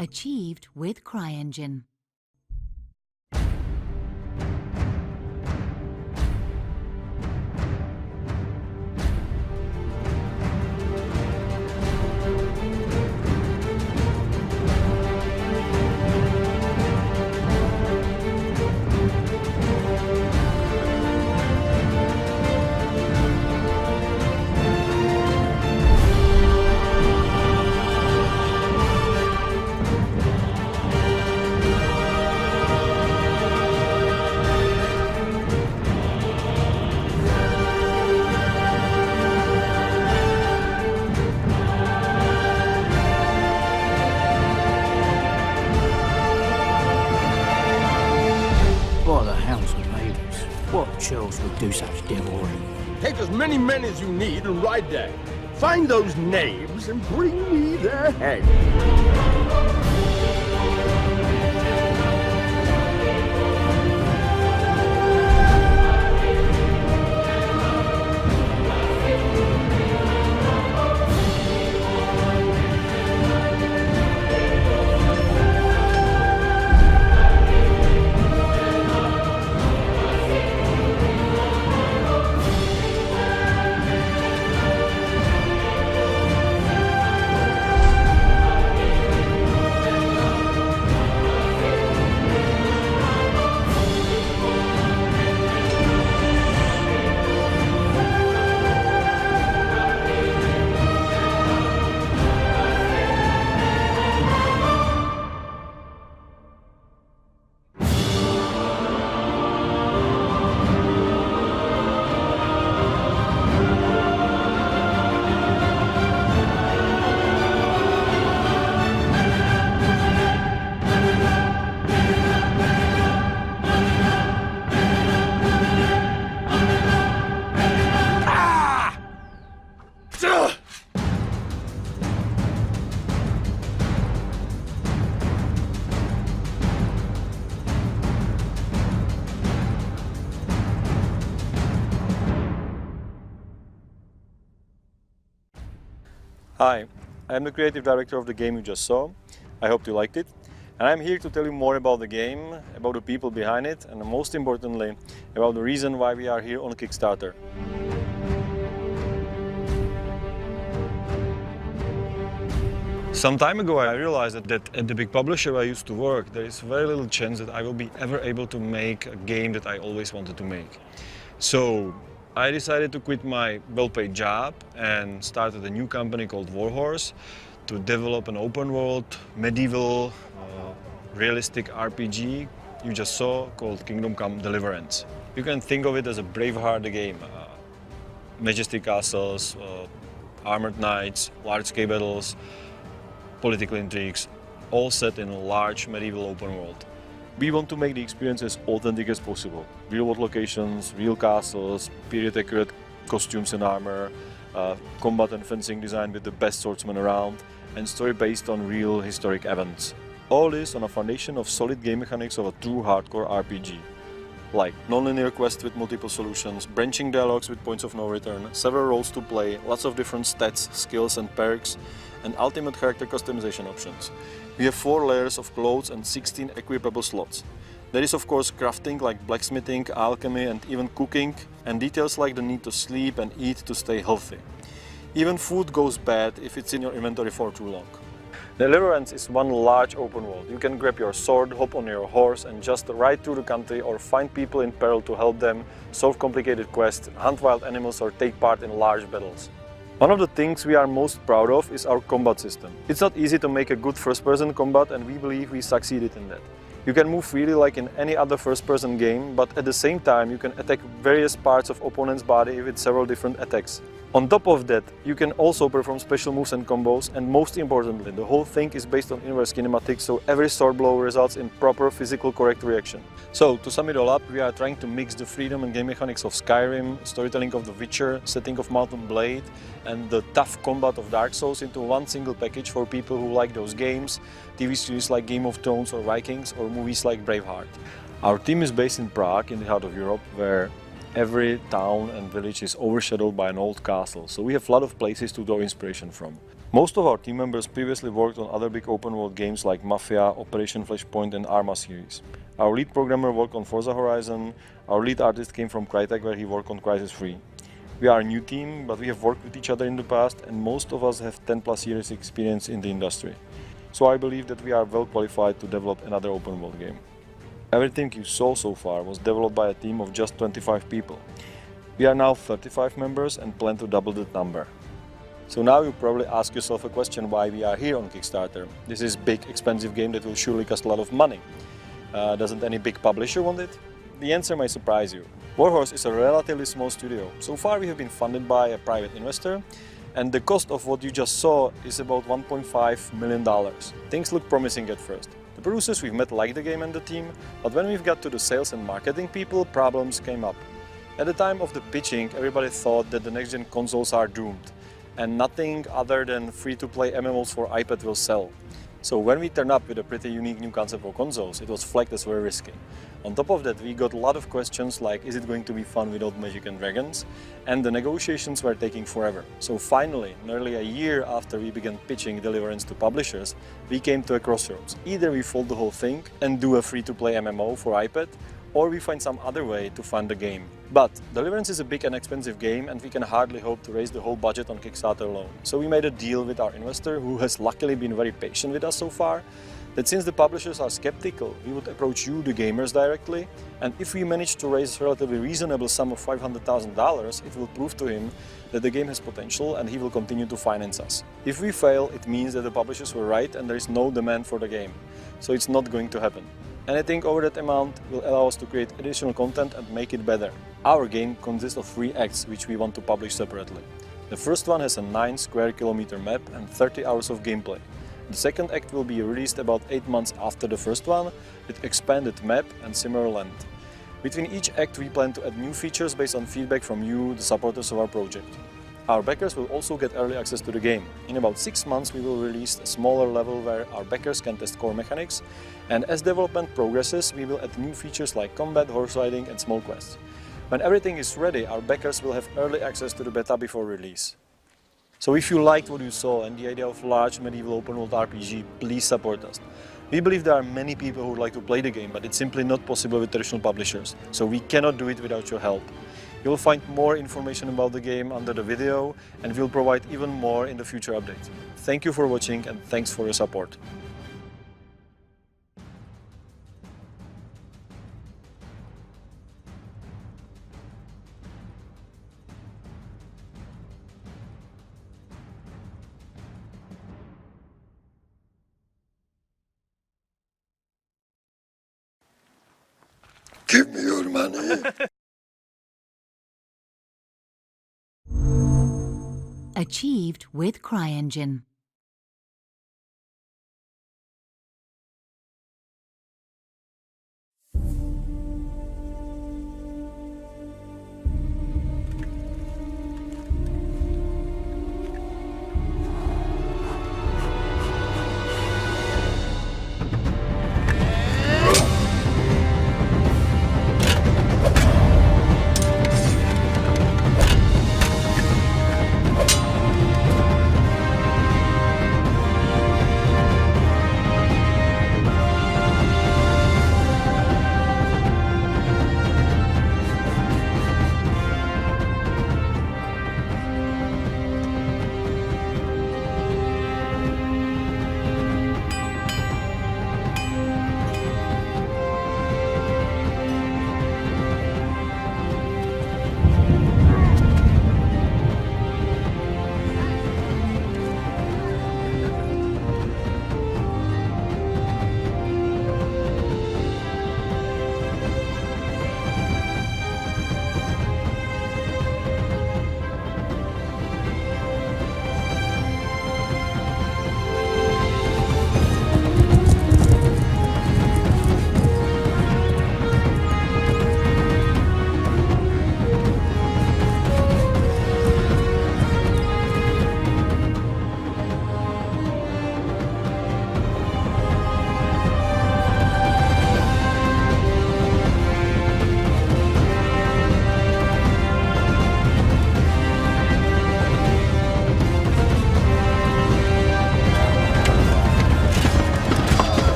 Achieved with CryEngine. What the hell's the labels? What churls would do such devilry? Take as many men as you need and ride there. Find those knaves and bring me their head. Hi, I'm the creative director of the game you just saw. I hope you liked it. And I'm here to tell you more about the game, about the people behind it, and most importantly, about the reason why we are here on Kickstarter. Some time ago I realized that at the big publisher I used to work, there is very little chance that I will be ever able to make a game that I always wanted to make. So I decided to quit my well-paid job and started a new company called Warhorse to develop an open world, medieval, realistic RPG you just saw called Kingdom Come Deliverance. You can think of it as a Braveheart game. Majestic castles, armored knights, large-scale battles, political intrigues, all set in a large medieval open world. We want to make the experience as authentic as possible. Real-world locations, real castles, period-accurate costumes and armor, combat and fencing design with the best swordsmen around, and story based on real historic events. All this on a foundation of solid game mechanics of a true hardcore RPG. Like non-linear quests with multiple solutions, branching dialogues with points of no return, several roles to play, lots of different stats, skills and perks, and ultimate character customization options. We have 4 layers of clothes and 16 equipable slots. There is of course crafting like blacksmithing, alchemy and even cooking, and details like the need to sleep and eat to stay healthy. Even food goes bad if it's in your inventory for too long. Deliverance is one large open world. You can grab your sword, hop on your horse and just ride through the country or find people in peril to help them, solve complicated quests, hunt wild animals or take part in large battles. One of the things we are most proud of is our combat system. It's not easy to make a good first-person combat and we believe we succeeded in that. You can move freely like in any other first-person game, but at the same time you can attack various parts of opponent's body with several different attacks. On top of that, you can also perform special moves and combos, and most importantly, the whole thing is based on inverse kinematics, so every sword blow results in proper physical correct reaction. So, to sum it all up, we are trying to mix the freedom and game mechanics of Skyrim, storytelling of The Witcher, setting of Mount and Blade, and the tough combat of Dark Souls into one single package for people who like those games, TV series like Game of Thrones or Vikings, or movies like Braveheart. Our team is based in Prague, in the heart of Europe, where every town and village is overshadowed by an old castle, so we have a lot of places to draw inspiration from. Most of our team members previously worked on other big open world games like Mafia, Operation Flashpoint and Arma series. Our lead programmer worked on Forza Horizon, our lead artist came from Crytek where he worked on Crysis 3. We are a new team, but we have worked with each other in the past and most of us have 10 plus years experience in the industry. So I believe that we are well qualified to develop another open world game. Everything you saw so far was developed by a team of just 25 people. We are now 35 members and plan to double that number. So now you probably ask yourself a question why we are here on Kickstarter. This is a big, expensive game that will surely cost a lot of money. Doesn't any big publisher want it? The answer may surprise you. Warhorse is a relatively small studio. So far we have been funded by a private investor and the cost of what you just saw is about $1.5 million. Things look promising at first. The producers we've met like the game and the team, but when we've got to the sales and marketing people, problems came up. At the time of the pitching, everybody thought that the next-gen consoles are doomed and nothing other than free-to-play MMOs for iPad will sell. So when we turned up with a pretty unique new concept for consoles, it was flagged as very risky. On top of that, we got a lot of questions like, is it going to be fun without magic and dragons? And the negotiations were taking forever. So finally, nearly a year after we began pitching Deliverance to publishers, we came to a crossroads. Either we fold the whole thing and do a free-to-play MMO for iPad, or we find some other way to fund the game. But Deliverance is a big and expensive game and we can hardly hope to raise the whole budget on Kickstarter alone. So we made a deal with our investor, who has luckily been very patient with us so far, that since the publishers are skeptical, we would approach you, the gamers, directly, and if we manage to raise a relatively reasonable sum of $500,000, it will prove to him that the game has potential and he will continue to finance us. If we fail, it means that the publishers were right and there is no demand for the game. So it's not going to happen. Anything over that amount will allow us to create additional content and make it better. Our game consists of 3 acts which we want to publish separately. The first one has a 9 square kilometer map and 30 hours of gameplay. The second act will be released about 8 months after the first one, with expanded map and similar length. Between each act we plan to add new features based on feedback from you, the supporters of our project. Our backers will also get early access to the game. In about 6 months we will release a smaller level where our backers can test core mechanics, and as development progresses we will add new features like combat, horse riding and small quests. When everything is ready, our backers will have early access to the beta before release. So if you liked what you saw and the idea of large medieval open world RPG, please support us. We believe there are many people who would like to play the game, but it's simply not possible with traditional publishers, so we cannot do it without your help. You will find more information about the game under the video and we'll provide even more in the future updates. Thank you for watching and thanks for your support. Give me your money. Achieved with CryEngine.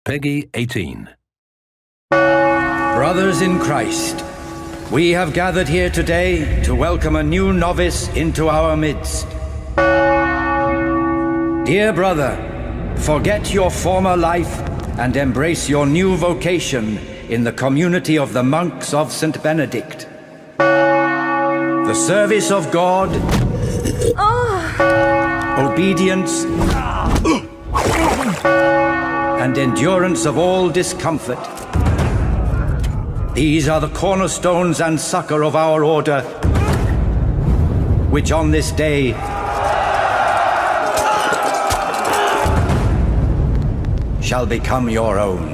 Peggy 18. Brothers in Christ, we have gathered here today to welcome a new novice into our midst. Dear brother, forget your former life and embrace your new vocation in the community of the monks of St. Benedict. The service of God, obedience, and endurance of all discomfort. These are the cornerstones and succor of our order, which on this day shall become your own.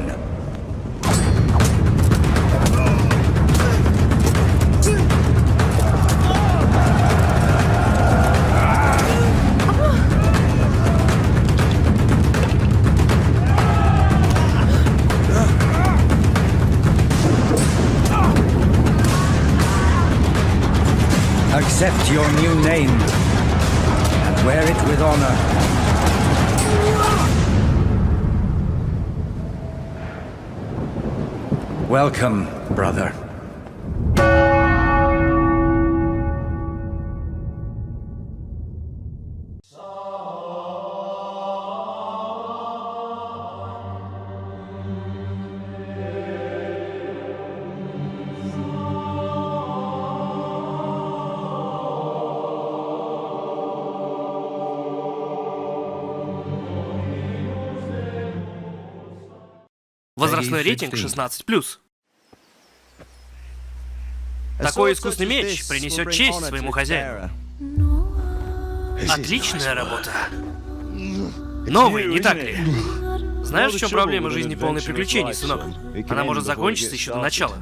Accept your new name and wear it with honor. Welcome, brother. Возрастной рейтинг 16+. Такой искусный меч принесет честь своему хозяину. Отличная работа. Новый, не так ли? Знаешь, в чем проблема жизни полной приключений, сынок? Она может закончиться еще до начала.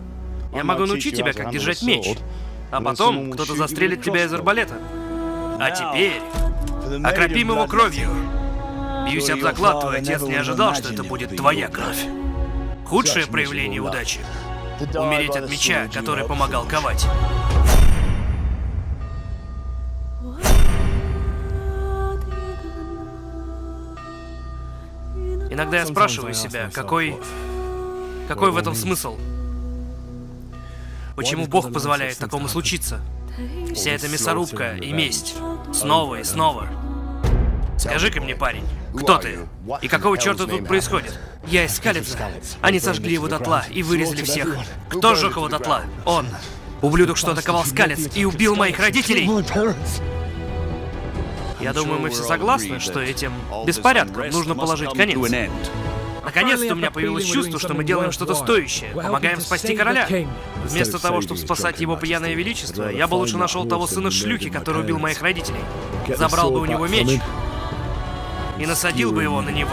Я могу научить тебя, как держать меч, а потом кто-то застрелит тебя из арбалета. А теперь окропим его кровью. Бьюсь об заклад, твой отец не ожидал, что это будет твоя кровь. Худшее проявление удачи — умереть от меча, который помогал ковать. Иногда я спрашиваю себя, какой в этом смысл? Почему Бог позволяет такому случиться? Вся эта мясорубка и месть. Снова и снова. Скажи-ка мне, парень, кто ты? И какого черта тут происходит? Я из Скалица. Они сожгли его дотла и вырезали всех. Кто сжег его дотла? Он. Ублюдок, что атаковал Скалец и убил моих родителей. Я думаю, мы все согласны, что этим беспорядкам нужно положить конец. Наконец-то у меня появилось чувство, что мы делаем что-то стоящее. Помогаем спасти короля. Вместо того, чтобы спасать его пьяное величество, я бы лучше нашел того сына шлюхи, который убил моих родителей. Забрал бы у него меч и насадил бы его на него.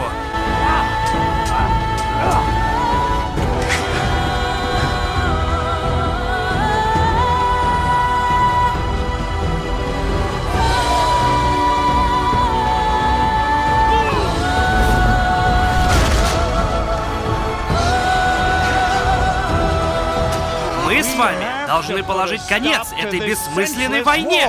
Мы с вами должны положить конец этой бессмысленной войне!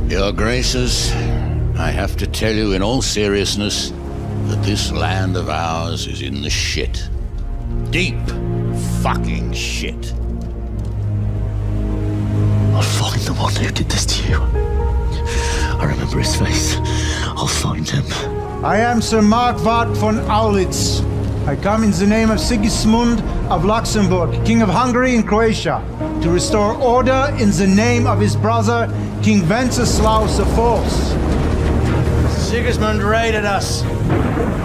Your Graces, I have to tell you in all seriousness that this land of ours is in the shit. Deep fucking shit. I'll find the one who did this to you. I remember his face. I'll find him. I am Sir Markwart von Aulitz. I come in the name of Sigismund of Luxembourg, King of Hungary and Croatia, to restore order in the name of his brother, King Wenceslaus IV. Sigismund raided us.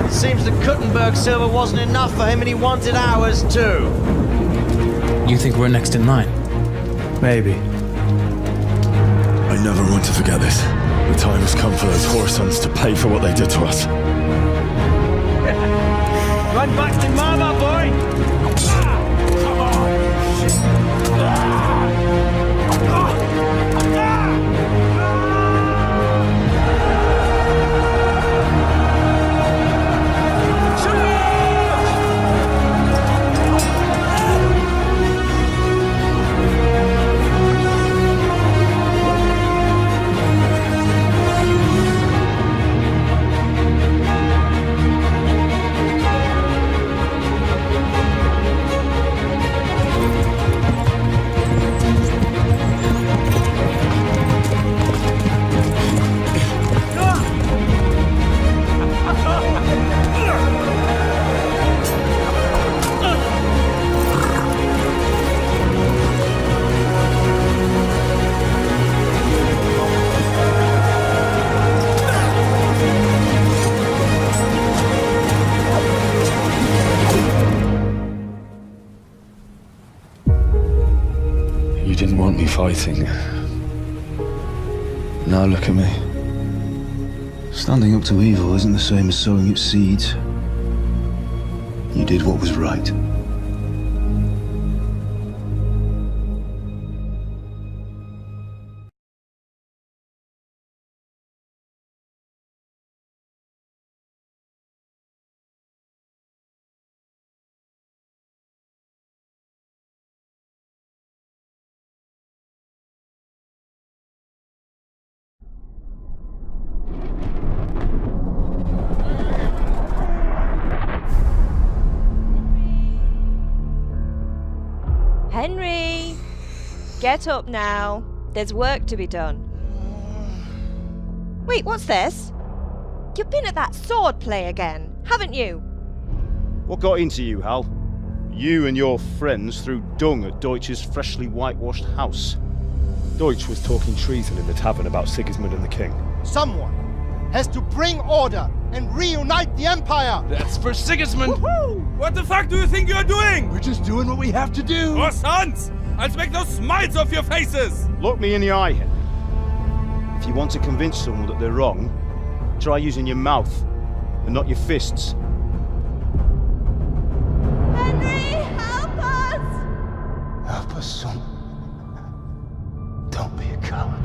It seems the Kuttenberg silver wasn't enough for him and he wanted ours too. You think we're next in line? Maybe. I never want to forget this. The time has come for those whore sons to pay for what they did to us. Run back to mama, boy! Come You didn't want me fighting. Now look at me. Standing up to evil isn't the same as sowing its seeds. You did what was right. Henry! Get up now. There's work to be done. Wait, what's this? You've been at that sword play again, haven't you? What got into you, Hal? You and your friends threw dung at Deutsch's freshly whitewashed house. Deutsch was talking treason in the tavern about Sigismund and the king. Someone has to bring order and reunite the Empire! That's for Sigismund! What the fuck do you think you're doing? We're just doing what we have to do! Oh, sons! I'll make those smiles off your faces! Look me in the eye, Henry. If you want to convince someone that they're wrong, try using your mouth and not your fists. Henry, help us! Help us, son. Don't be a coward.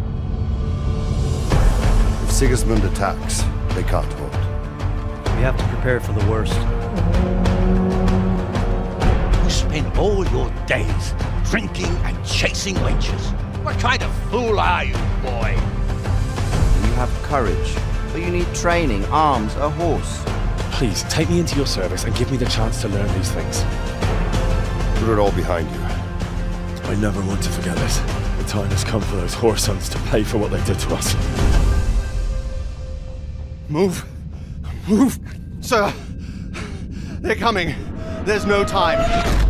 If Sigismund attacks, they can't hold. We have to prepare for the worst. You spend all your days drinking and chasing wenches. What kind of fool are you, boy? You have courage, but you need training, arms, a horse. Please, take me into your service and give me the chance to learn these things. Put it all behind you. I never want to forget this. The time has come for those whore sons to pay for what they did to us. Move! Move! Sir, they're coming. There's no time.